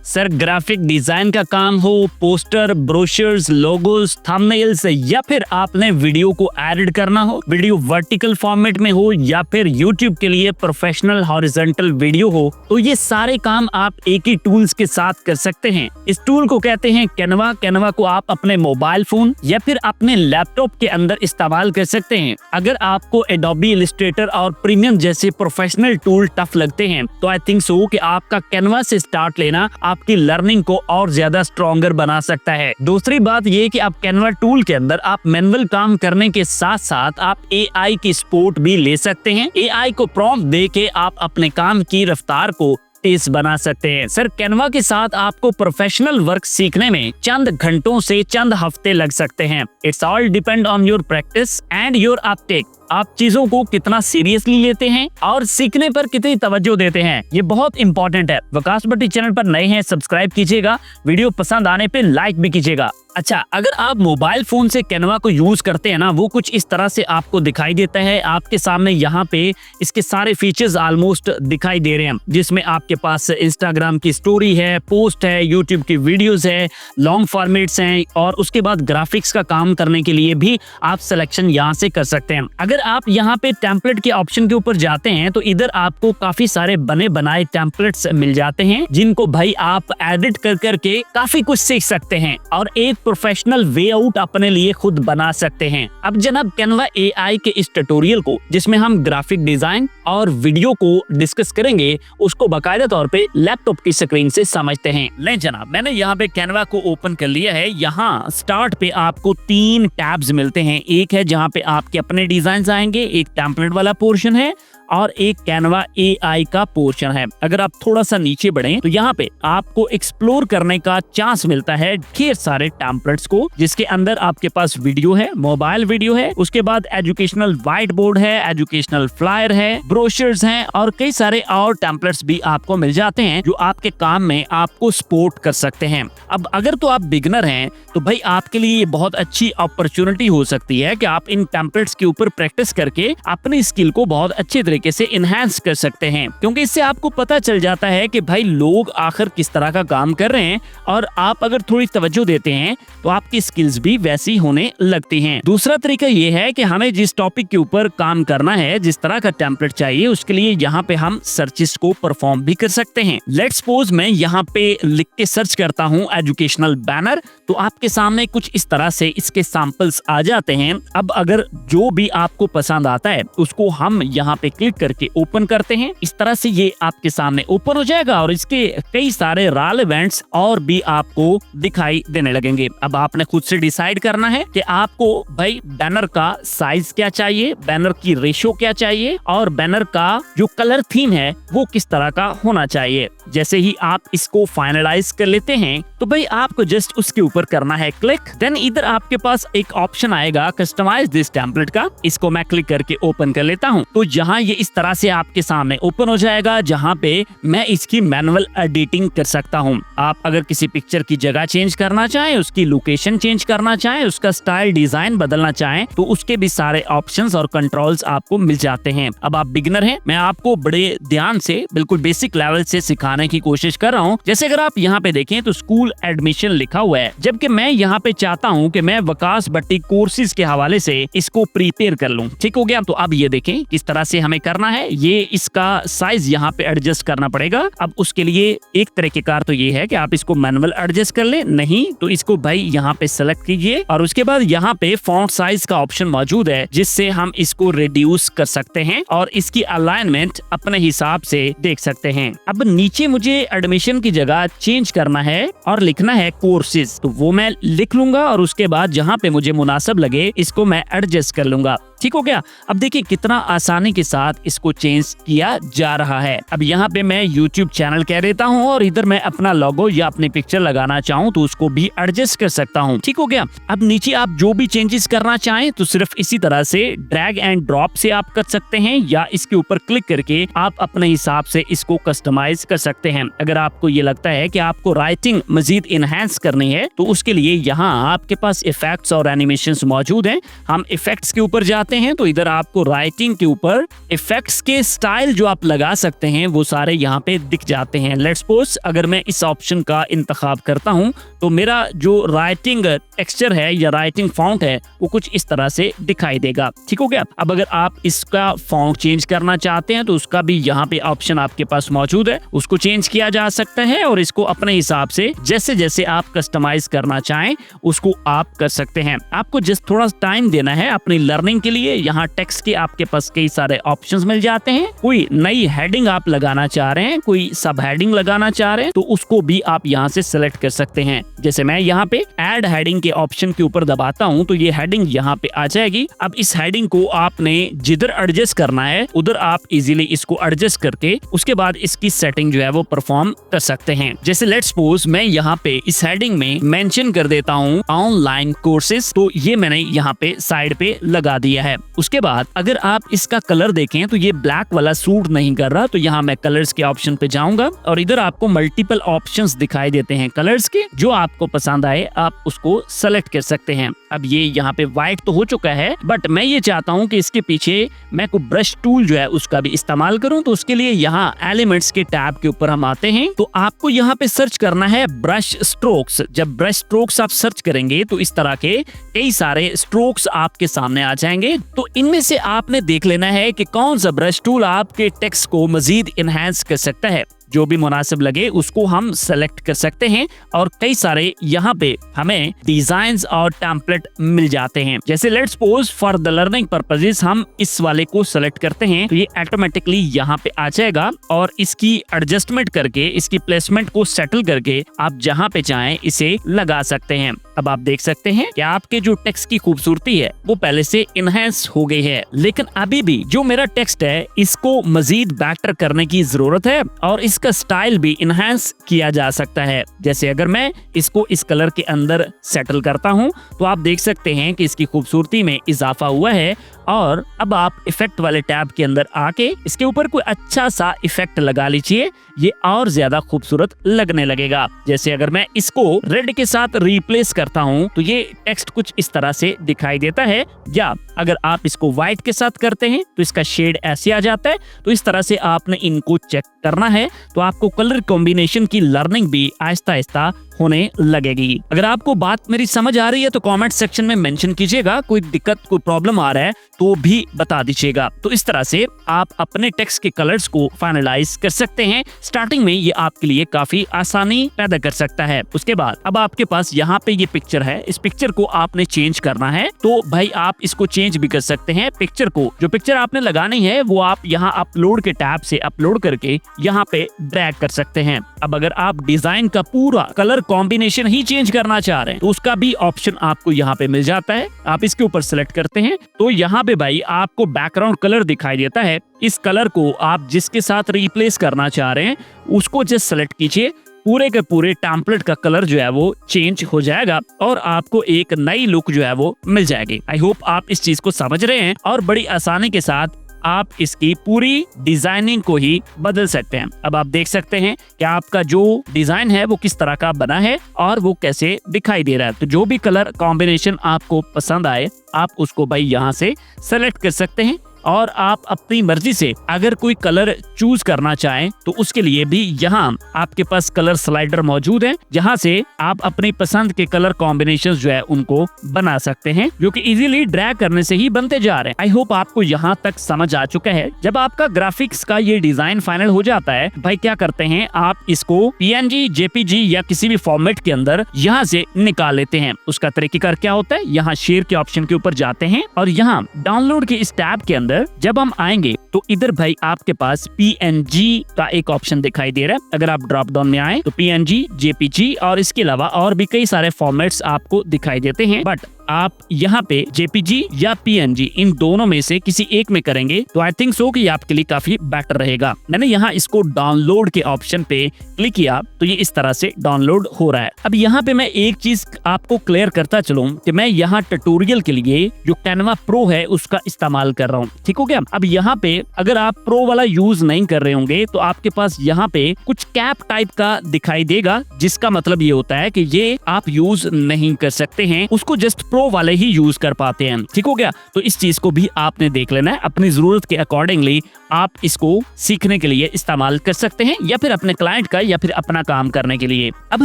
Sir graphic design का काम हो, पोस्टर, ब्रोशर्स, लोगोस, थंबनेल्स या फिर आपने वीडियो को एडिट करना हो, वीडियो वर्टिकल फॉर्मेट में हो या फिर यूट्यूब के लिए प्रोफेशनल हॉरिजॉन्टल वीडियो हो, तो ये सारे काम आप एक ही टूल्स के साथ कर सकते हैं। इस टूल को कहते हैं कैनवा। कैनवा को आप अपने मोबाइल फोन या फिर अपने लैपटॉप के अंदर इस्तेमाल कर सकते हैं। अगर आपको एडोबी इलस्ट्रेटर और प्रीमियम जैसे प्रोफेशनल टूल टफ लगते हैं तो आई थिंक सो कि आपका कैनवा से स्टार्ट लेना आपकी लर्निंग को और ज्यादा स्ट्रॉन्गर बना सकता है। दूसरी बात ये कि आप कैनवा टूल के अंदर आप मैनुअल काम करने के साथ साथ आप एआई की सपोर्ट भी ले सकते हैं। एआई को प्रॉम्प्ट दे के आप अपने काम की रफ्तार को तेज बना सकते हैं। सर कैनवा के साथ आपको प्रोफेशनल वर्क सीखने में चंद घंटों से चंद हफ्ते लग सकते हैं। It's all depend on your practice and your Uptake. आप चीजों को कितना सीरियसली लेते हैं और सीखने पर कितनी तवज्जो देते हैं, ये बहुत इंपॉर्टेंट है। विकास भट्टी चैनल पर नए हैं, सब्सक्राइब कीजिएगा, वीडियो पसंद आने पे लाइक भी कीजिएगा। अच्छा, अगर आप मोबाइल फोन से कैनवा को यूज करते हैं ना, वो कुछ इस तरह से आपको दिखाई देता है। आपके सामने यहाँ पे इसके सारे फीचर्स ऑलमोस्ट दिखाई दे रहे हैं, जिसमें आपके पास इंस्टाग्राम की स्टोरी है, पोस्ट है, यूट्यूब की वीडियोस है, लॉन्ग फॉर्मेट्स हैं और उसके बाद ग्राफिक्स का काम करने के लिए भी आप सिलेक्शन यहाँ से कर सकते हैं। अगर आप यहाँ पे टेम्पलेट के ऑप्शन के ऊपर जाते हैं तो इधर आपको काफी सारे बने बनाए टेम्पलेट्स मिल जाते हैं, जिनको भाई आप एडिट कर करके काफी कुछ सीख सकते हैं और एक प्रोफेशनल वे आउट अपने लिए खुद बना सकते हैं। अब जनाब कैनवा एआई के इस ट्यूटोरियल को, जिसमें हम ग्राफिक डिजाइन और वीडियो को डिस्कस करेंगे, उसको बाकायदा तौर पे लैपटॉप की स्क्रीन से समझते हैं। ले जनाब, मैंने यहाँ पे कैनवा को ओपन कर लिया है। यहाँ स्टार्ट पे आपको 3 टैब्स मिलते हैं। एक है जहाँ पे आपके अपने डिजाइन आएंगे, एक टेम्पलेट वाला पोर्शन है और एक कैनवा एआई का पोर्शन है। अगर आप थोड़ा सा नीचे बढ़ें तो यहाँ पे आपको एक्सप्लोर करने का चांस मिलता है ढेर सारे टेम्पलेट्स को, जिसके अंदर आपके पास वीडियो है, मोबाइल वीडियो है, उसके बाद एजुकेशनल व्हाइट बोर्ड है, एजुकेशनल फ्लायर है, ब्रोशर्स हैं और कई सारे और टेम्पलेट्स भी आपको मिल जाते हैं जो आपके काम में आपको सपोर्ट कर सकते हैं। अब अगर तो आप बिगनर हैं तो भाई आपके लिए ये बहुत अच्छी अपॉर्चुनिटी हो सकती है कि आप इन टेम्पलेट्स के ऊपर प्रैक्टिस करके अपनी स्किल को बहुत अच्छे तरीके से इनहैंस कर सकते हैं, क्योंकि इससे आपको पता चल जाता है कि भाई लोग आखिर किस तरह का काम कर रहे हैं और आप अगर थोड़ी तवज्जो देते हैं तो आपकी स्किल्स भी वैसी होने लगती हैं। दूसरा तरीका ये है कि हमें जिस टॉपिक के ऊपर काम करना है, जिस तरह का टेम्पलेट चाहिए, उसके लिए यहाँ पे हम सर्चेस को परफॉर्म भी कर सकते हैं। लेट्स सपोज मैं यहाँ पे लिख के सर्च करता हूँ एजुकेशनल बैनर, तो आपके सामने कुछ इस तरह से इसके सैंपल्स आ जाते हैं। अब अगर जो भी आपको पसंद आता है उसको हम यहाँ पे क्लिक करके ओपन करते हैं। इस तरह से ये आपके सामने ओपन हो जाएगा और इसके कई सारे रेलेवेंट्स और भी आपको दिखाई देने लगेंगे। अब आपने खुद से डिसाइड करना है कि आपको भाई बैनर का साइज क्या चाहिए, बैनर की रेशो क्या चाहिए और बैनर का जो कलर थीम है वो किस तरह का होना चाहिए। जैसे ही आप इसको फाइनलाइज कर लेते हैं तो भाई आपको जस्ट उसके ऊपर करना है क्लिक। देन इधर आपके पास एक ऑप्शन आएगा कस्टमाइज दिस टेम्पलेट का, इसको मैं क्लिक करके ओपन कर लेता हूँ। तो यहाँ ये इस तरह से आपके सामने ओपन हो जाएगा, जहाँ पे मैं इसकी मैनुअल एडिटिंग कर सकता हूँ। आप अगर किसी पिक्चर की जगह चेंज करना चाहें, उसकी लोकेशन चेंज करना चाहें, उसका स्टाइल डिजाइन बदलना चाहें, तो उसके भी सारे ऑप्शंस और कंट्रोल्स आपको मिल जाते हैं। अब आप बिगिनर हैं, मैं आपको बड़े ध्यान से बिल्कुल बेसिक लेवल से सिखाने की कोशिश कर रहा हूँ। जैसे अगर आप यहाँ पे देखें तो स्कूल एडमिशन लिखा हुआ है, जबकि मैं यहाँ पे चाहता हूँ कि मैं विकास भट्टी कोर्सेज के हवाले से इसको प्रिपेयर कर लूँ। ठीक हो गया। तो अब ये देखें किस तरह से हमें करना है। ये इसका साइज यहाँ पे एडजस्ट करना पड़ेगा। अब उसके लिए एक तरीकेकार तो ये है कि आप इसको मैनुअल एडजस्ट कर ले, नहीं तो इसको भाई यहाँ पे सेलेक्ट कीजिए और उसके बाद यहाँ पे फॉन्ट साइज का ऑप्शन मौजूद है, जिससे हम इसको रिड्यूस कर सकते हैं और इसकी अलाइनमेंट अपने हिसाब से देख सकते हैं। अब नीचे मुझे एडमिशन की जगह चेंज करना है और लिखना है कोर्सेज, तो वो मैं लिख लूंगा और उसके बाद जहाँ पे मुझे मुनासिब लगे इसको मैं एडजस्ट कर लूंगा। ठीक हो गया। अब देखिए कितना आसानी के साथ इसको चेंज किया जा रहा है। अब यहाँ पे मैं YouTube चैनल कह देता हूँ और इधर मैं अपना लोगो या अपनी पिक्चर लगाना चाहूँ तो उसको भी एडजस्ट कर सकता हूँ। ठीक हो गया। अब नीचे आप जो भी चेंजेस करना चाहें तो सिर्फ इसी तरह से ड्रैग एंड ड्रॉप से आप कर सकते हैं या इसके ऊपर क्लिक करके आप अपने हिसाब से इसको कस्टमाइज कर सकते हैं। अगर आपको ये लगता है कि आपको राइटिंग मजीद इनहेंस करनी है तो उसके लिए यहाँ आपके पास इफेक्ट्स और एनिमेशंस मौजूद हैं। हम इफेक्ट्स के ऊपर जाते चाहते हैं तो इधर आपको राइटिंग के ऊपर इफेक्ट्स के स्टाइल जो आप लगा सकते हैं वो सारे यहाँ पे दिख जाते हैं। लेट्स सपोज अगर मैं इस ऑप्शन का इंतखाब करता हूँ तो मेरा जो राइटिंग टेक्सचर है या राइटिंग फॉन्ट है वो कुछ इस तरह से दिखाई देगा। ठीक हो गया। अब अगर आप इसका फॉन्ट चेंज करना चाहते हैं तो उसका भी यहाँ पे ऑप्शन आपके पास मौजूद है, उसको चेंज किया जा सकता है और इसको अपने हिसाब से जैसे जैसे आप कस्टमाइज करना चाहें उसको आप कर सकते हैं। आपको जस्ट थोड़ा टाइम देना है अपनी लर्निंग के लिए। यहाँ टेक्स्ट के आपके पास कई सारे ऑप्शंस मिल जाते हैं। कोई नई हेडिंग आप लगाना चाह रहे हैं, कोई सब हेडिंग लगाना चाह रहे हैं तो उसको भी आप यहाँ से सिलेक्ट कर सकते हैं। जैसे मैं यहाँ पे ऐड हेडिंग के ऑप्शन के ऊपर दबाता हूँ तो ये हेडिंग यहाँ पे आ जाएगी। अब इस हेडिंग को आपने जिधर एडजस्ट करना है उधर आप इजीली इसको एडजस्ट करके उसके बाद इसकी सेटिंग जो है वो परफॉर्म कर सकते हैं। जैसे लेट्स सपोज मैं यहाँ पे इस हेडिंग में मेंशन कर देता हूँ ऑनलाइन कोर्सेज, तो ये मैंने यहाँ पे साइड पे लगा दिया है। उसके बाद अगर आप इसका कलर देखें तो ये ब्लैक वाला सूट नहीं कर रहा, तो यहाँ मैं कलर्स के ऑप्शन पे जाऊंगा और इधर आपको मल्टीपल ऑप्शंस दिखाई देते हैं कलर्स के। जो आपको पसंद आए आप उसको सेलेक्ट कर सकते हैं। अब ये यहाँ पे व्हाइट तो हो चुका है बट मैं ये चाहता हूँ कि इसके पीछे मैं कोई ब्रश टूल जो है उसका भी इस्तेमाल करूँ, तो उसके लिए यहाँ एलिमेंट्स के टैब के ऊपर हम आते हैं। तो आपको यहाँ पे सर्च करना है ब्रश स्ट्रोक्स। जब ब्रश स्ट्रोक्स आप सर्च करेंगे तो इस तरह के कई सारे स्ट्रोक्स आपके सामने आ जाएंगे। तो इनमें से आपने देख लेना है कि कौन सा ब्रश टूल आपके टेक्स्ट को मजीद इनहेंस कर सकता है। जो भी मुनासिब लगे उसको हम सेलेक्ट कर सकते हैं और कई सारे यहाँ पे हमें डिजाइन्स और टेम्पलेट मिल जाते हैं। जैसे let's suppose for the learning purposes हम इस वाले को सेलेक्ट करते हैं तो ये ऑटोमेटिकली यहाँ पे आ जाएगा और इसकी एडजस्टमेंट करके इसकी प्लेसमेंट को सेटल करके आप जहाँ पे चाहें इसे लगा सकते हैं। अब आप देख सकते हैं कि आपके जो टेक्स्ट की खूबसूरती है वो पहले से इनहेंस हो गई है, लेकिन अभी भी जो मेरा टेक्स्ट है इसको मजीद बेटर करने की जरूरत है और इसका स्टाइल भी इनहेंस किया जा सकता है। जैसे अगर मैं इसको इस कलर के अंदर सेटल करता हूं तो आप देख सकते हैं कि इसकी खूबसूरती में इजाफा हुआ है। और अब आप इफेक्ट वाले टैब के अंदर आके इसके ऊपर कोई अच्छा सा इफेक्ट लगा लीजिए, ये और ज्यादा खूबसूरत लगने लगेगा। जैसे अगर मैं इसको रेड के साथ रिप्लेस करता हूं तो ये टेक्स्ट कुछ इस तरह से दिखाई देता है, या अगर आप इसको व्हाइट के साथ करते हैं तो इसका शेड ऐसे आ जाता है। तो इस तरह से आपने इनको चेक करना है तो आपको कलर कॉम्बिनेशन की लर्निंग भी आहिस्ता आहिस्ता होने लगेगी। अगर आपको बात मेरी समझ आ रही है तो कमेंट सेक्शन में मेंशन कीजिएगा। कोई दिक्कत कोई प्रॉब्लम आ रहा है तो भी बता दीजिएगा। तो इस तरह से आप अपने टेक्स्ट के कलर्स को फाइनलाइज कर सकते हैं। स्टार्टिंग में ये आपके लिए काफी आसानी पैदा कर सकता है। उसके बाद अब आपके पास यहाँ पे ये पिक्चर है, इस पिक्चर को आपने चेंज करना है तो भाई आप इसको चेंज भी कर सकते हैं। पिक्चर को जो पिक्चर आपने लगानी है वो आप यहाँ अपलोड के टैब से अपलोड करके यहाँ पे ड्रैग कर सकते हैं। अब अगर आप डिजाइन का पूरा कलर कॉम्बिनेशन ही चेंज करना चाह रहे हैं तो उसका भी ऑप्शन आपको यहाँ पे मिल जाता है। आप इसके ऊपर सेलेक्ट करते हैं तो यहाँ पे भाई आपको बैकग्राउंड कलर दिखाई देता है। इस कलर को आप जिसके साथ रिप्लेस करना चाह रहे हैं उसको जस्ट सेलेक्ट कीजिए, पूरे के पूरे टेम्पलेट का कलर जो है वो चेंज हो जाएगा और आपको एक नई लुक जो है वो मिल जाएगी। आई होप आप इस चीज को समझ रहे हैं और बड़ी आसानी के साथ आप इसकी पूरी डिजाइनिंग को ही बदल सकते हैं। अब आप देख सकते हैं कि आपका जो डिजाइन है वो किस तरह का बना है और वो कैसे दिखाई दे रहा है। तो जो भी कलर कॉम्बिनेशन आपको पसंद आए आप उसको भाई यहाँ से सेलेक्ट कर सकते हैं और आप अपनी मर्जी से अगर कोई कलर चूज करना चाहें तो उसके लिए भी यहाँ आपके पास कलर स्लाइडर मौजूद है, जहाँ से आप अपनी पसंद के कलर कॉम्बिनेशंस जो है उनको बना सकते हैं, जो कि इजीली ड्रैग करने से ही बनते जा रहे हैं। आई होप आपको यहाँ तक समझ आ चुका है। जब आपका ग्राफिक्स का ये डिजाइन फाइनल हो जाता है भाई क्या करते हैं आप इसको PNG, JPG या किसी भी फॉर्मेट के अंदर यहाँ से निकाल लेते हैं। उसका तरीकेकार क्या होता है, यहाँ शेयर के ऑप्शन के ऊपर जाते हैं और यहाँ डाउनलोड के इस टैब के अंदर जब हम आएंगे तो इधर भाई आपके पास PNG का एक ऑप्शन दिखाई दे रहा है। अगर आप ड्रॉप डाउन में आए तो PNG, JPG और इसके अलावा और भी कई सारे फॉर्मेट्स आपको दिखाई देते हैं, बट आप यहाँ पे JPG या PNG इन दोनों में से किसी एक में करेंगे तो आई थिंक सो कि आपके लिए काफी बेटर रहेगा। मैंने यहाँ इसको डाउनलोड के ऑप्शन पे क्लिक किया तो ये इस तरह से डाउनलोड हो रहा है। अब यहाँ पे मैं एक चीज आपको क्लियर करता चलूं कि मैं यहाँ ट्यूटोरियल के लिए जो कैनवा प्रो है उसका इस्तेमाल कर रहा हूँ, ठीक हो गया। अब यहाँ पे अगर आप प्रो वाला यूज नहीं कर रहे होंगे तो आपके पास यहाँ पे कुछ कैप टाइप का दिखाई देगा, जिसका मतलब ये होता है कि ये आप यूज नहीं कर सकते हैं। उसको जस्ट प्रो वाले ही यूज कर पाते हैं। ठीक हो गया, तो इस चीज को भी आपने देख लेना है, अपनी जरूरत के अकॉर्डिंगली आप इसको सीखने के लिए इस्तेमाल कर सकते हैं, या फिर अपने क्लाइंट का या फिर अपना काम करने के लिए। अब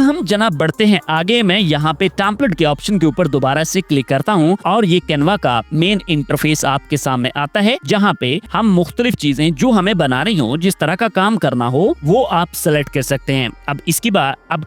हम जनाब बढ़ते हैं आगे। मैं यहाँ पे टेम्पलेट के ऑप्शन के ऊपर दोबारा से क्लिक करता हूँ और ये कैनवा का मेन इंटरफेस आपके सामने आता है, जहाँ पे हम मुख्तलिफ चीजें जो हमें बनानी हो, जिस तरह का काम करना हो, वो आप सेलेक्ट कर सकते हैं। अब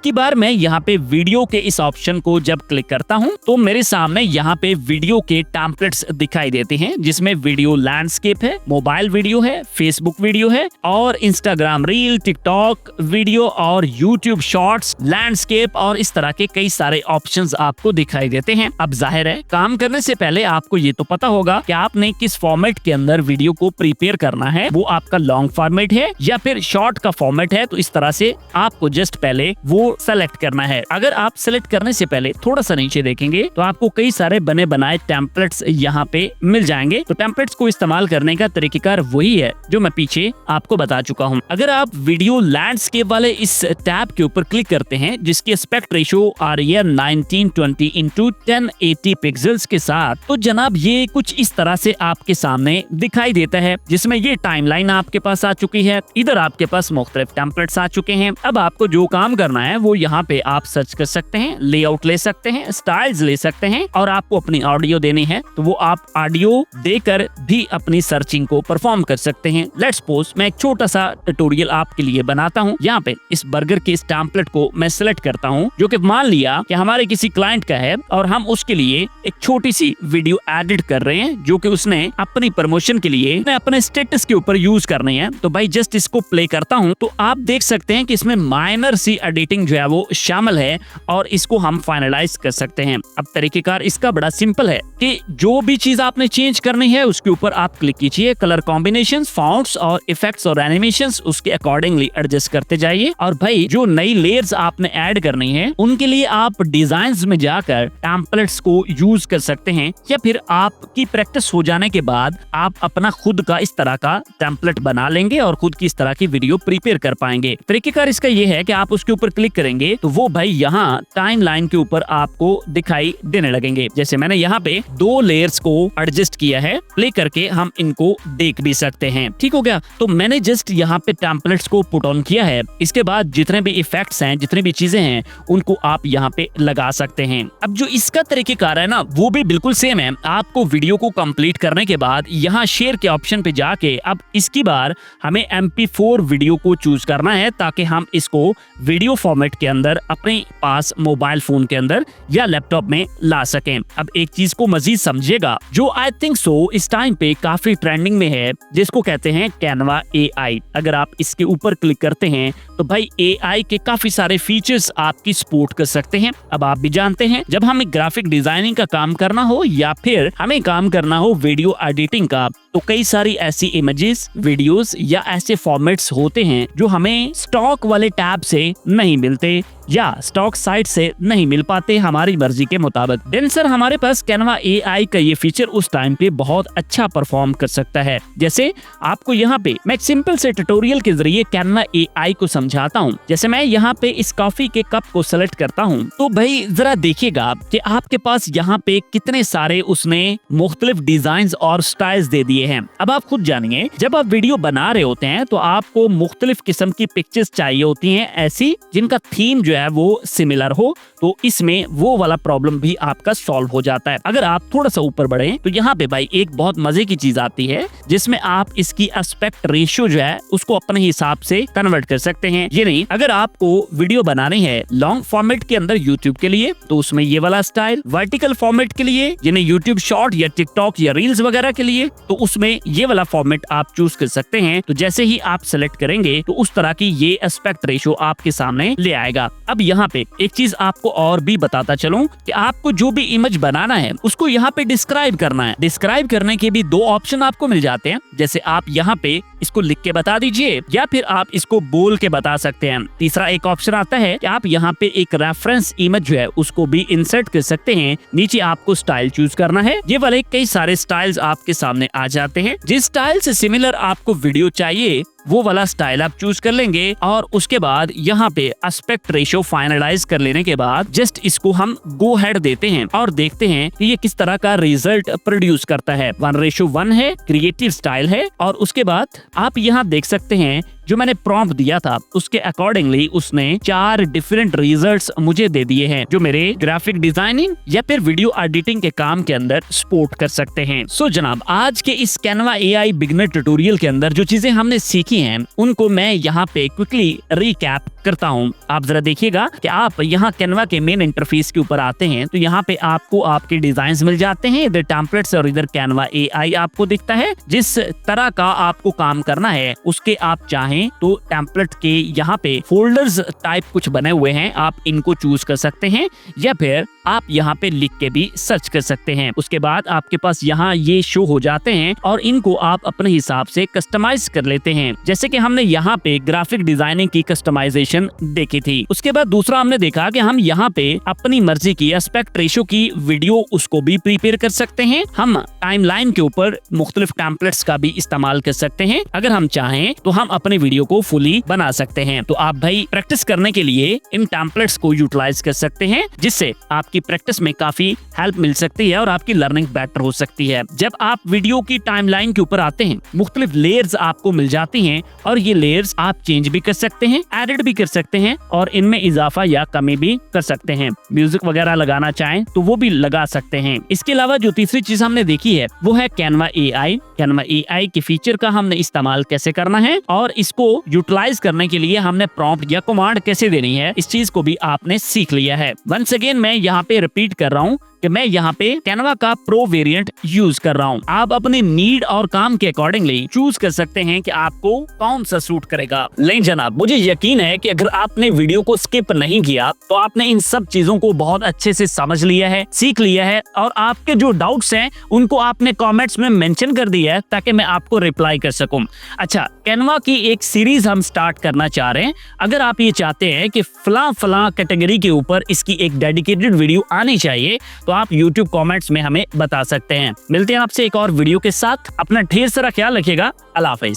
की बार मैं यहाँ पे वीडियो के इस ऑप्शन को जब क्लिक करता हूँ तो मेरे सामने यहाँ पे वीडियो के टेम्पलेट्स दिखाई देते हैं, जिसमें वीडियो लैंडस्केप है, मोबाइल वीडियो है, फेसबुक वीडियो है और इंस्टाग्राम रील, टिकटॉक वीडियो और यूट्यूब शॉर्ट्स, लैंडस्केप और इस तरह के कई सारे ऑप्शंस आपको दिखाई देते हैं। अब जाहिर है काम करने से पहले आपको ये तो पता होगा कि आपने किस फॉर्मेट के अंदर वीडियो को प्रिपेयर करना है, वो आपका लॉन्ग फॉर्मेट है या फिर शॉर्ट का फॉर्मेट है। तो इस तरह से आपको जस्ट पहले वो सेलेक्ट करना है। अगर आप सेलेक्ट करने से पहले थोड़ा सा नीचे देखेंगे तो आपको कई सारे बने बनाए टेम्पलेट्स यहाँ पे मिल जाएंगे। तो टेम्पलेट्स को इस्तेमाल करने का तरीकेकार वही है जो मैं पीछे आपको बता चुका हूँ। अगर आप वीडियो लैंडस्केप वाले इस टैब के ऊपर क्लिक करते हैं, जिसकी एस्पेक्ट रेशियो आ रही है 1920x1080 पिक्सल्स के साथ, तो जनाब ये कुछ इस तरह से आपके सामने दिखाई देता है, जिसमें ये टाइमलाइन आपके पास आ चुकी है। इधर आपके पास मुख्तलिफ टेम्पलेट्स आ चुके हैं। अब आपको जो काम करना है वो यहाँ पे आप सर्च कर सकते हैं, लेआउट ले सकते हैं, स्टाइल्स ले सकते हैं और आपको अपनी ऑडियो देनी है तो वो आप ऑडियो देकर भी अपनी सर्चिंग को परफॉर्म कर सकते हैं। लेट्स सपोज मैं एक छोटा सा ट्यूटोरियल आपके लिए बनाता हूँ। यहाँ पे इस बर्गर के इस टेम्पलेट को मैं सिलेक्ट करता हूँ, जो कि मान लिया कि हमारे किसी क्लाइंट का है और हम उसके लिए एक छोटी सी वीडियो एडिट कर रहे हैं, जो कि उसने अपनी प्रमोशन के लिए अपने स्टेटस के ऊपर यूज करनी है। तो भाई जस्ट इसको प्ले करता हूँ तो आप देख सकते हैं कि इसमें माइनर सी एडिटिंग जो है वो शामिल है और इसको हम फाइनलाइज कर सकते हैं। अब तरीकेकार इसका बड़ा सिंपल है कि जो भी चीज आपने चेंज करनी है उसके ऊपर आप क्लिक कीजिए, कलर कॉम्बिनेशंस, फॉन्ट्स और इफेक्ट्स और एनिमेशंस उसके अकॉर्डिंगली एडजस्ट करते जाइए। और भाई जो नई लेयर्स आपने ऐड करनी है उनके लिए आप डिजाइन्स में जाकर टेम्पलेट्स को यूज कर सकते हैं, या फिर आपकी प्रैक्टिस हो जाने के बाद आप अपना खुद का इस तरह का टेम्पलेट बना लेंगे और खुद की इस तरह की वीडियो प्रिपेयर कर पाएंगे। तरीकेकार इसका ये है कि आप उसके ऊपर क्लिक करेंगे तो वो भाई यहाँ टाइमलाइन के ऊपर आपको दिखाई देने लगेंगे। जैसे मैंने यहाँ पे 2 लेयर्स को एडजस्ट किया है, प्ले करके हम इनको देख भी सकते हैं। ठीक हो गया, तो मैंने जस्ट यहाँ पे टेम्पलेट्स को पुट ऑन किया है। इसके बाद जितने भी इफेक्ट्स हैं, जितनी भी चीजें हैं, उनको आप यहाँ पे लगा सकते हैं। अब जो इसका तरीकेकार है ना वो भी बिल्कुल सेम है। आपको वीडियो को कंप्लीट करने के बाद यहाँ शेयर के ऑप्शन पे जाके अब इसकी बार हमें MP4 वीडियो को चूज करना है, ताकि हम इसको वीडियो फॉर्मेट के अंदर अपने पास मोबाइल फोन के अंदर या लैपटॉप में ला सकें। अब एक चीज को मजीद समझिएगा जो आई थिंक सो इस टाइम पे काफी ट्रेंडिंग में है, जिसको कहते हैं कैनवा AI। अगर आप इसके ऊपर क्लिक करते हैं तो भाई AI के काफी सारे फीचर्स आपकी सपोर्ट कर सकते हैं। अब आप भी जानते हैं जब हमें ग्राफिक डिजाइनिंग का काम करना हो या फिर हमें काम करना हो वीडियो एडिटिंग का, तो कई सारी ऐसी इमेजेस, वीडियोस या ऐसे फॉर्मेट्स होते हैं जो हमें स्टॉक वाले टैब से नहीं मिलते या स्टॉक साइट से नहीं मिल पाते हमारी मर्जी के मुताबिक। देन सर हमारे पास कैनवा AI का ये फीचर उस टाइम पे बहुत अच्छा परफॉर्म कर सकता है। जैसे आपको यहाँ पे मैं एक सिंपल से ट्यूटोरियल के जरिए कैनवा AI को समझाता हूँ। जैसे मैं यहाँ पे इस कॉफी के कप को सेलेक्ट करता हूँ तो भाई जरा देखिएगा कि आपके पास यहाँ पे कितने सारे उसने मुख्तलिफ डिजाइन और स्टाइल्स दे दिए हैं। अब आप खुद जानिए, जब आप वीडियो बना रहे होते हैं तो आपको मुख्तलिफ किस्म की पिक्चर्स चाहिए होती हैं, ऐसी जिनका थीम जो है वो सिमिलर हो, तो इसमें वो वाला प्रॉब्लम भी आपका सॉल्व हो जाता है। अगर आप थोड़ा सा ऊपर बढ़े तो यहाँ पे भाई एक बहुत मजे की चीज आती है, जिसमें आप इसकी एस्पेक्ट रेशियो जो है उसको अपने हिसाब से कन्वर्ट कर सकते हैं। ये नहीं, अगर आपको वीडियो बनानी है लॉन्ग फॉर्मेट के अंदर यूट्यूब के लिए तो उसमें ये वाला स्टाइल, वर्टिकल फॉर्मेट के लिए जिन्हें यूट्यूब शॉर्ट या टिकटॉक या रील्स वगैरह के लिए तो उसमें ये वाला फॉर्मेट आप चूज कर सकते हैं। तो जैसे ही आप सेलेक्ट करेंगे तो उस तरह की ये एस्पेक्ट रेशियो आपके सामने ले आएगा। अब यहाँ पे एक चीज आपको और भी बताता चलूं कि आपको जो भी इमेज बनाना है उसको यहाँ पे डिस्क्राइब करना है। डिस्क्राइब करने के भी 2 ऑप्शन आपको मिल जाते हैं। जैसे आप यहाँ पे इसको लिख के बता दीजिए या फिर आप इसको बोल के बता सकते हैं। तीसरा एक ऑप्शन आता है कि आप यहाँ पे एक रेफरेंस इमेज जो है उसको भी इंसर्ट कर सकते हैं। नीचे आपको स्टाइल चूज करना है। ये वाले कई सारे स्टाइल्स आपके सामने आ जाते हैं। जिस स्टाइल से सिमिलर आपको वीडियो चाहिए वो वाला स्टाइल आप चूज कर लेंगे और उसके बाद यहाँ पे एस्पेक्ट रेशियो फाइनलाइज कर लेने के बाद जस्ट इसको हम गो हेड देते हैं और देखते हैं कि ये किस तरह का रिजल्ट प्रोड्यूस करता है। 1:1 है, क्रिएटिव स्टाइल है और उसके बाद आप यहाँ देख सकते हैं जो मैंने प्रॉम्प्ट दिया था उसके अकॉर्डिंगली उसने 4 डिफरेंट रिजल्ट्स मुझे दे दिए हैं जो मेरे ग्राफिक डिजाइनिंग या फिर वीडियो एडिटिंग के काम के अंदर सपोर्ट कर सकते हैं। सो जनाब, आज के इस कैनवा AI बिगिनर ट्यूटोरियल के अंदर जो चीजें हमने सीखी हैं उनको मैं यहाँ पे क्विकली रिकैप करता हूँ। आप जरा देखिएगा कि आप यहाँ कैनवा के मेन इंटरफेस के ऊपर आते हैं तो यहाँ पे आपको आपके डिजाइन मिल जाते हैं, इधर टेम्पलेट्स और इधर कैनवा AI आपको दिखता है। जिस तरह का आपको काम करना है उसके आप चाहें तो टेम्पलेट के यहाँ पे फोल्डर्स टाइप कुछ बने हुए हैं, आप इनको चूज कर सकते हैं या फिर आप यहाँ पे लिख के भी सर्च कर सकते हैं। उसके बाद आपके पास यहाँ ये शो हो जाते हैं और इनको आप अपने हिसाब से कस्टमाइज कर लेते हैं। जैसे कि हमने यहाँ पे ग्राफिक डिजाइनिंग की कस्टमाइजेशन देखी थी। उसके बाद दूसरा हमने देखा कि हम यहाँ पे अपनी मर्जी की एस्पेक्ट रेशियो की वीडियो उसको भी प्रिपेयर कर सकते हैं। हम टाइमलाइन के ऊपर मुख्तलिफ टेम्पलेट्स का भी इस्तेमाल कर सकते हैं। अगर हम चाहें तो हम अपने वीडियो को फुली बना सकते हैं। तो आप भाई प्रैक्टिस करने के लिए इन टेम्पलेट्स को यूटिलाइज कर सकते हैं जिससे आपकी प्रैक्टिस में काफी हेल्प मिल सकती है और आपकी लर्निंग बेटर हो सकती है। जब आप वीडियो की टाइमलाइन के ऊपर आते हैं मुख्तलिफ लेयर्स आपको मिल जाती हैं और ये लेयर्स आप चेंज भी कर सकते हैं, एडिट भी कर सकते हैं और इनमें इजाफा या कमी भी कर सकते हैं। म्यूजिक वगैरह लगाना चाहें तो वो भी लगा सकते हैं। इसके अलावा जो तीसरी चीज हमने देखी है वो है कैनवा AI। कैनवा AI के फीचर का हमने इस्तेमाल कैसे करना है और इसको यूटिलाइज करने के लिए हमने प्रॉम्प्ट या कमांड कैसे देनी है, इस चीज को भी आपने सीख लिया है। वंस अगेन मैं यहाँ पे रिपीट कर रहा हूँ कि मैं यहाँ पे कैनवा का प्रो वेरिएंट यूज कर रहा हूँ। आप अपनी नीड और काम के अकॉर्डिंगली चूज कर सकते हैं कि आपको कौन सा सूट करेगा। लेकिन जनाब, मुझे यकीन है कि अगर आपने वीडियो को स्किप नहीं किया तो आपने इन सब चीजों को बहुत अच्छे से समझ लिया है, सीख लिया है और आपके जो डाउट्स हैं उनको आपने कॉमेंट्स में मेंशन कर दिया है ताकि मैं आपको रिप्लाई कर सकूं। अच्छा, कैनवा की एक सीरीज हम स्टार्ट करना चाह रहे हैं। अगर आप ये चाहते हैं कि फला कैटेगरी के ऊपर इसकी एक डेडिकेटेड वीडियो आनी चाहिए तो आप YouTube कमेंट्स में हमें बता सकते हैं। मिलते हैं आपसे एक और वीडियो के साथ। अपना ढेर सारा ख्याल रखिएगा। अल्लाह हाफिज।